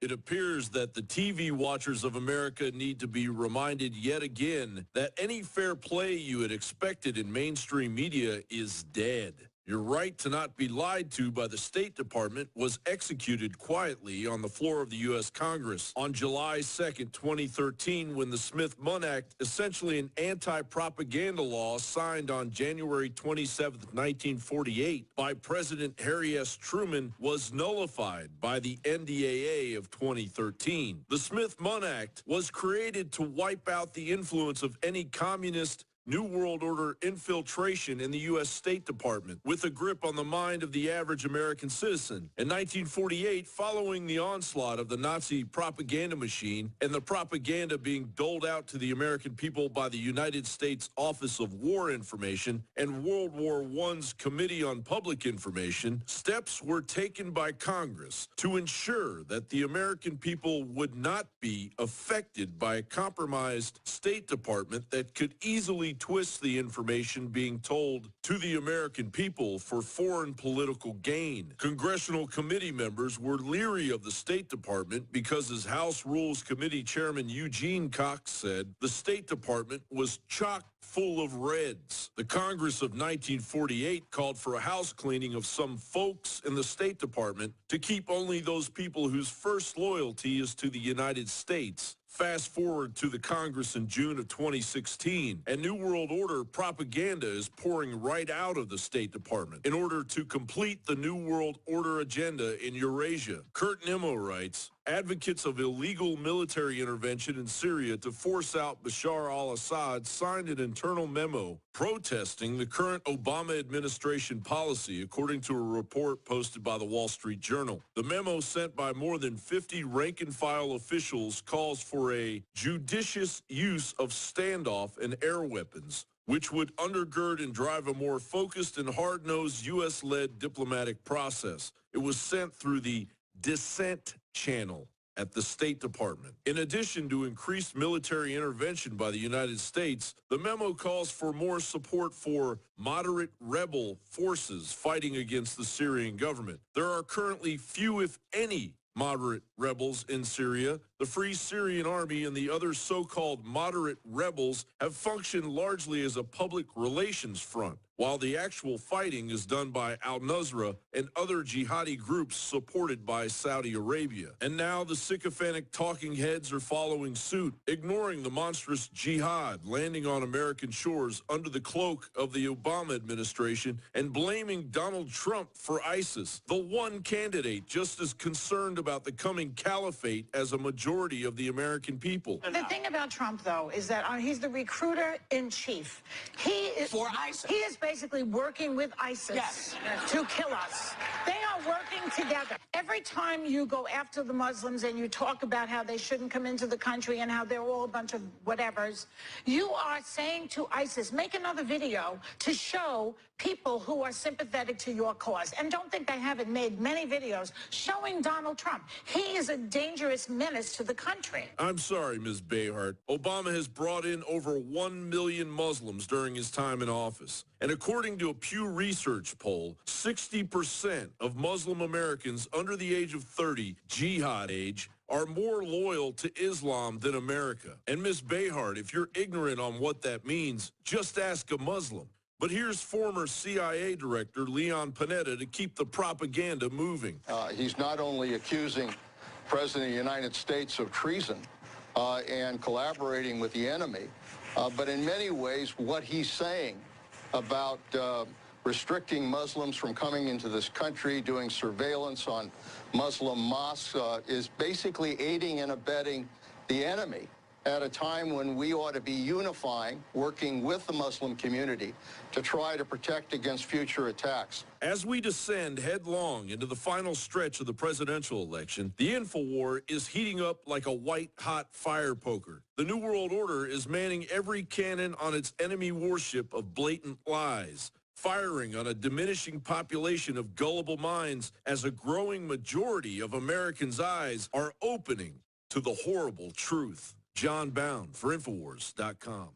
It appears that the TV watchers of America need to be reminded yet again that any fair play you had expected in mainstream media is dead. Your right to not be lied to by the State Department was executed quietly on the floor of the U.S. Congress on July 2nd, 2013, when the Smith-Munn Act, essentially an anti-propaganda law signed on January 27, 1948, by President Harry S. Truman, was nullified by the NDAA of 2013. The Smith-Munn Act was created to wipe out the influence of any communist New World Order infiltration in the U.S. State Department, with a grip on the mind of the average American citizen. In 1948, following the onslaught of the Nazi propaganda machine and the propaganda being doled out to the American people by the United States Office of War Information and World War I's Committee on Public Information, steps were taken by Congress to ensure that the American people would not be affected by a compromised State Department that could easily twist the information being told to the American people for foreign political gain. Congressional committee members were leery of the State Department because, as House Rules Committee Chairman Eugene Cox said, the State Department was chock full of Reds. The Congress of 1948 called for a house cleaning of some folks in the State Department to keep only those people whose first loyalty is to the United States. Fast forward to the Congress in June of 2016, and New World Order propaganda is pouring right out of the State Department in order to complete the New World Order agenda in Eurasia. Kurt Nimmo writes, advocates of illegal military intervention in Syria to force out Bashar al-Assad signed an internal memo protesting the current Obama administration policy, according to a report posted by the Wall Street Journal. The memo, sent by more than 50 rank-and-file officials, calls for a judicious use of standoff and air weapons, which would undergird and drive a more focused and hard-nosed U.S.-led diplomatic process. It was sent through the Dissent channel at the State Department. In addition to increased military intervention by the United States, the memo calls for more support for moderate rebel forces fighting against the Syrian government. There are currently few, if any, moderate rebels in Syria. The Free Syrian Army and the other so-called moderate rebels have functioned largely as a public relations front, while the actual fighting is done by al-Nusra and other jihadi groups supported by Saudi Arabia. And now the sycophantic talking heads are following suit, ignoring the monstrous jihad landing on American shores under the cloak of the Obama administration and blaming Donald Trump for ISIS, the one candidate just as concerned about the coming caliphate as a majority of the American people. The thing about Trump, though, is that he's the recruiter-in-chief. He is for ISIS. He is basically working with ISIS to kill us. They are working together. Every time you go after the Muslims and you talk about how they shouldn't come into the country and how they're all a bunch of whatevers, you are saying to ISIS, make another video to show people who are sympathetic to your cause. And don't think they haven't made many videos showing Donald Trump. He is a dangerous menace to the country. I'm sorry, Ms. Behart. Obama has brought in over 1 million Muslims during his time in office. And according to a Pew Research poll, 60% of Muslim Americans under the age of 30, jihad age, are more loyal to Islam than America. And Ms. Behart, if you're ignorant on what that means, just ask a Muslim. But here's former CIA Director Leon Panetta to keep the propaganda moving. He's not only accusing President of the United States of treason and collaborating with the enemy, but in many ways what he's saying about restricting Muslims from coming into this country, doing surveillance on Muslim mosques, is basically aiding and abetting the enemy at a time when we ought to be unifying, working with the Muslim community to try to protect against future attacks. As we descend headlong into the final stretch of the presidential election, the InfoWar is heating up like a white-hot fire poker. The New World Order is manning every cannon on its enemy warship of blatant lies, firing on a diminishing population of gullible minds as a growing majority of Americans' eyes are opening to the horrible truth. Jon Bowne for Infowars.com.